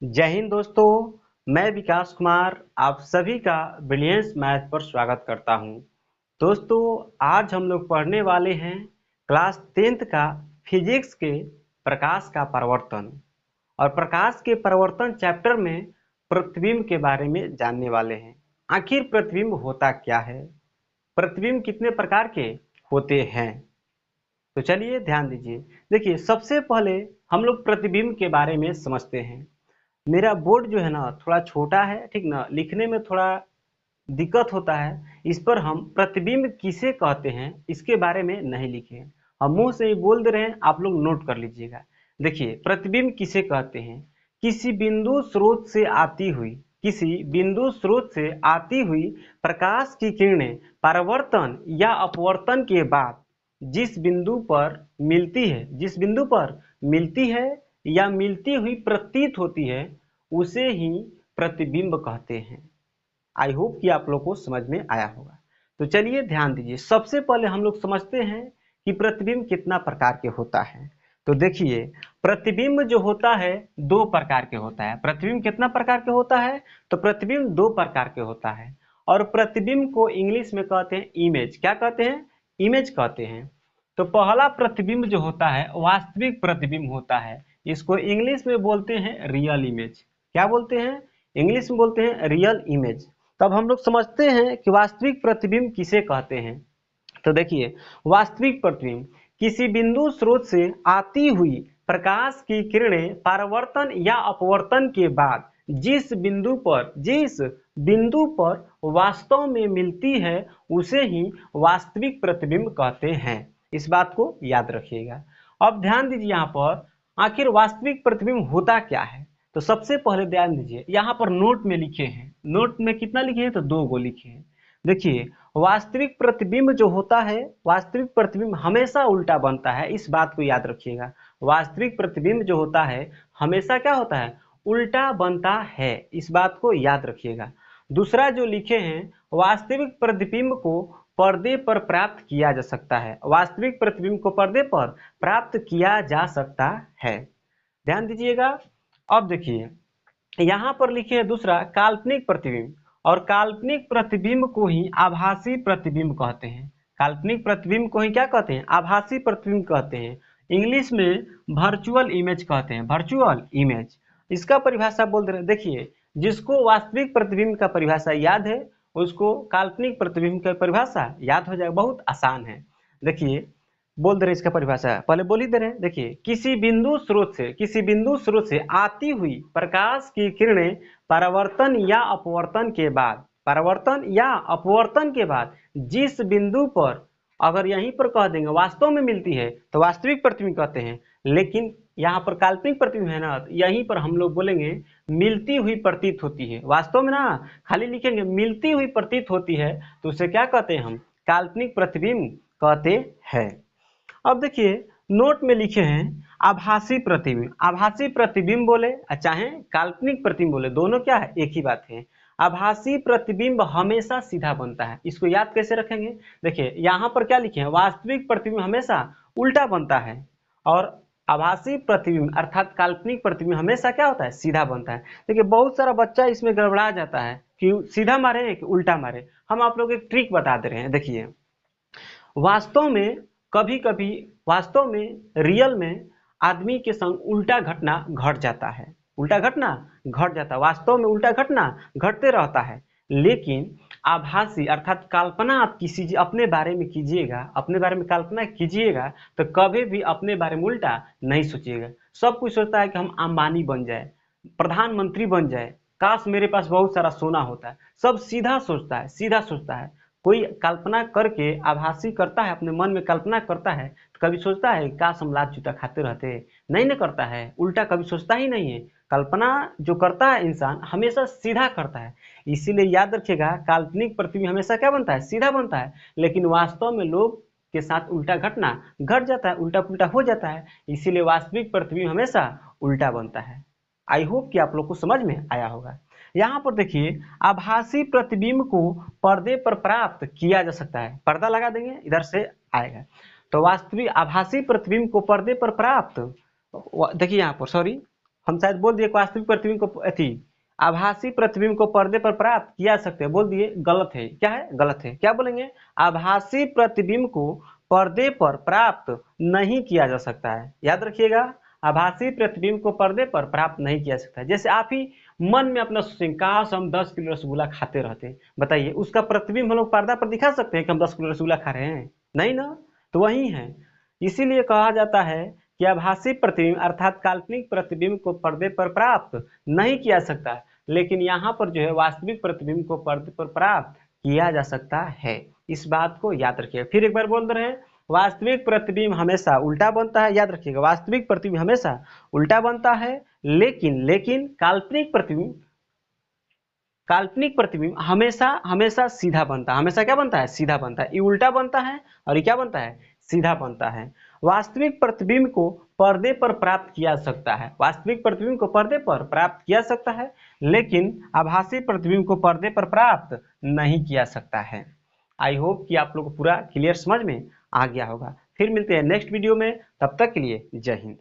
जय हिंद दोस्तों। मैं विकास कुमार आप सभी का ब्रिलियंस मैथ पर स्वागत करता हूं। दोस्तों, आज हम लोग पढ़ने वाले हैं क्लास 10th का फिजिक्स के प्रकाश का परिवर्तन। और प्रकाश के परिवर्तन चैप्टर में प्रतिबिंब के बारे में जानने वाले हैं। आखिर प्रतिबिंब होता क्या है, प्रतिबिंब कितने प्रकार के होते हैं। तो चलिए ध्यान दीजिए। देखिए, सबसे पहले हम लोग प्रतिबिंब के बारे में समझते हैं। मेरा बोर्ड जो है ना थोड़ा छोटा है, ठीक ना, लिखने में थोड़ा दिक्कत होता है। इस पर हम प्रतिबिंब किसे कहते हैं इसके बारे में नहीं लिखे हैं, हम मुंह से ही बोल दे रहे हैं, आप लोग नोट कर लीजिएगा। देखिए, प्रतिबिंब किसे कहते हैं? किसी बिंदु स्रोत से आती हुई किसी बिंदु स्रोत से आती हुई प्रकाश की किरणें परावर्तन या अपवर्तन के बाद जिस बिंदु पर मिलती है या मिलती हुई प्रतीत होती है उसे ही प्रतिबिंब कहते हैं। आई होप कि आप लोग को समझ में आया होगा। तो चलिए ध्यान दीजिए। सबसे पहले हम लोग समझते हैं कि प्रतिबिंब कितना प्रकार के होता है। तो देखिए, प्रतिबिंब जो होता है दो प्रकार के होता है। प्रतिबिंब कितना प्रकार के होता है? तो प्रतिबिंब दो प्रकार के होता है। और प्रतिबिंब को इंग्लिश में कहते हैं इमेज। क्या कहते हैं? इमेज कहते हैं। तो पहला प्रतिबिंब जो होता है वास्तविक प्रतिबिंब होता है। इसको इंग्लिश में बोलते हैं रियल इमेज। क्या बोलते हैं? इंग्लिश में बोलते हैं रियल इमेज। तब हम लोग समझते हैं कि वास्तविक प्रतिबिंब किसे कहते हैं। तो देखिए, वास्तविक प्रतिबिंब किसी बिंदु स्रोत से आती हुई प्रकाश की किरणें परावर्तन या अपवर्तन के बाद जिस बिंदु पर वास्तव में मिलती है उसे ही वास्तविक प्रतिबिंब कहते हैं। इस बात को याद रखिएगा। अब ध्यान दीजिए, यहाँ पर आखिर वास्तविक प्रतिबिंब होता क्या है। तो सबसे पहले ध्यान दीजिए, यहाँ पर नोट में लिखे हैं। नोट में कितना लिखे हैं? तो 2 गो लिखे हैं। देखिए, वास्तविक प्रतिबिंब जो होता है, वास्तविक प्रतिबिंब हमेशा उल्टा बनता है। इस बात को याद रखिएगा। वास्तविक प्रतिबिंब जो होता है हमेशा क्या होता है? उल्टा बनता है। इस बात को याद रखिएगा। दूसरा जो लिखे हैं, वास्तविक प्रतिबिंब को पर्दे पर प्राप्त किया जा सकता है। वास्तविक प्रतिबिंब को पर्दे पर प्राप्त किया जा सकता है। ध्यान दीजिएगा। अब देखिए, यहाँ पर लिखे हैं दूसरा काल्पनिक प्रतिबिंब। और काल्पनिक प्रतिबिंब को ही आभासी प्रतिबिंब कहते हैं। काल्पनिक प्रतिबिंब को ही क्या कहते हैं? आभासी प्रतिबिंब कहते हैं। इंग्लिश में वर्चुअल इमेज कहते हैं। वर्चुअल इमेज, इसका परिभाषा बोल दे रहे हैं। देखिए, जिसको वास्तविक प्रतिबिंब का परिभाषा याद है उसको काल्पनिक प्रतिबिंब का परिभाषा याद हो जाएगा। बहुत आसान है। देखिए, बोल दे रहे इसका परिभाषा, पहले बोल ही दे रहे हैं। देखिए, किसी बिंदु स्रोत से आती हुई प्रकाश की किरणें परावर्तन या अपवर्तन के बाद जिस बिंदु पर, अगर यहीं पर कह देंगे वास्तव में मिलती है तो वास्तविक प्रतिबिंब कहते हैं। लेकिन यहाँ पर काल्पनिक प्रतिबिंब है ना, तो यहीं पर हम लोग बोलेंगे मिलती हुई प्रतीत होती है। वास्तव में ना खाली लिखेंगे मिलती हुई प्रतीत होती है तो उसे क्या कहते हैं? हम काल्पनिक प्रतिबिंब कहते हैं। अब देखिए, नोट में लिखे हैं आभासी प्रतिबिंब। आभासी प्रतिबिंब बोले चाहे काल्पनिक प्रतिबिंब बोले, दोनों क्या है? एक ही बात है। आभासी प्रतिबिंब हमेशा सीधा बनता है। इसको याद कैसे रखेंगे? देखिए, यहाँ पर क्या लिखे हैं? वास्तविक प्रतिबिंब हमेशा उल्टा बनता है और आभासी प्रतिबिंब अर्थात काल्पनिक प्रतिबिंब हमेशा क्या होता है? सीधा बनता है। देखिए, बहुत सारा बच्चा इसमें गड़बड़ा जाता है कि सीधा मारे कि उल्टा मारे। हम आप लोग एक ट्रिक बता दे रहे हैं। देखिए, वास्तव में कभी कभी वास्तव में रियल में आदमी के संग उल्टा घटना घट जाता है। उल्टा घटना घट जाता है, वास्तव में उल्टा घटना घटते रहता है। लेकिन आभासी अर्थात कल्पना आप किसी अपने बारे में कीजिएगा, अपने बारे में कल्पना कीजिएगा तो कभी भी अपने बारे में उल्टा नहीं सोचिएगा। सब कुछ सोचता है कि हम अंबानी बन जाए, प्रधानमंत्री बन जाए, काश मेरे पास बहुत सारा सोना होता है। सब सीधा सोचता है, सीधा सोचता है। कोई कल्पना करके आभासी करता है, अपने मन में कल्पना करता है तो कभी सोचता है काश हम लात जूता खाते रहते? नहीं न करता है। उल्टा कभी सोचता ही नहीं है। कल्पना जो करता है इंसान हमेशा सीधा करता है। इसीलिए याद रखिएगा, काल्पनिक प्रतिबिंब हमेशा क्या बनता है? सीधा बनता है। लेकिन वास्तव में लोग के साथ उल्टा घटना घट जाता है, उल्टा पुल्टा हो जाता है। इसीलिए वास्तविक प्रतिबिंब हमेशा उल्टा बनता है। आई होप कि आप लोग को समझ में आया होगा। यहाँ पर देखिए, आभासी प्रतिबिंब को पर्दे पर प्राप्त किया जा सकता है। पर्दा लगा देंगे, इधर से आएगा। तो वास्तविक आभासी प्रतिबिंब को पर्दे पर प्राप्त, देखिए यहाँ पर सॉरी, हम शायद बोल दिए वास्तविक प्रतिबिंब को आभासी प्रतिबिंब को पर्दे पर प्राप्त किया सकते हैं, बोल दिए गलत है। क्या है? गलत है। क्या बोलेंगे? आभासी प्रतिबिंब को पर्दे पर प्राप्त नहीं किया जा सकता है। याद रखिएगा, आभासी प्रतिबिंब को पर्दे पर प्राप्त नहीं किया सकता है। जैसे आप ही मन में अपना सोचेंगे, काश हम 10 किलो रसगुल्ला खाते रहते, बताइए उसका प्रतिबिंब हम लोग पर्दा पर दिखा सकते हैं कि हम 10 किलो रसगुल्ला खा रहे हैं? नहीं ना। तो वही है, इसीलिए कहा जाता है कि आभासी प्रतिबिंब अर्थात काल्पनिक प्रतिबिंब को पर्दे पर प्राप्त नहीं किया सकता, लेकिन यहाँ पर जो है वास्तविक प्रतिबिंब को पर्दे पर प्राप्त किया जा सकता है। इस बात को याद रखिएगा। फिर एक बार बोल रहे हैं, वास्तविक प्रतिबिंब हमेशा उल्टा बनता है। याद रखिएगा, वास्तविक प्रतिबिंब हमेशा उल्टा बनता है, लेकिन काल्पनिक प्रतिबिंब हमेशा हमेशा सीधा बनता है। हमेशा क्या बनता है? सीधा बनता है। ये उल्टा बनता है और ये क्या बनता है? सीधा बनता है। वास्तविक प्रतिबिंब को पर्दे पर प्राप्त किया सकता है, वास्तविक प्रतिबिंब को पर्दे पर प्राप्त किया सकता है, लेकिन आभासी प्रतिबिंब को पर्दे पर प्राप्त नहीं किया सकता है। आई होप कि आप लोग को पूरा क्लियर समझ में आ गया होगा। फिर मिलते हैं नेक्स्ट वीडियो में, तब तक के लिए जय हिंद।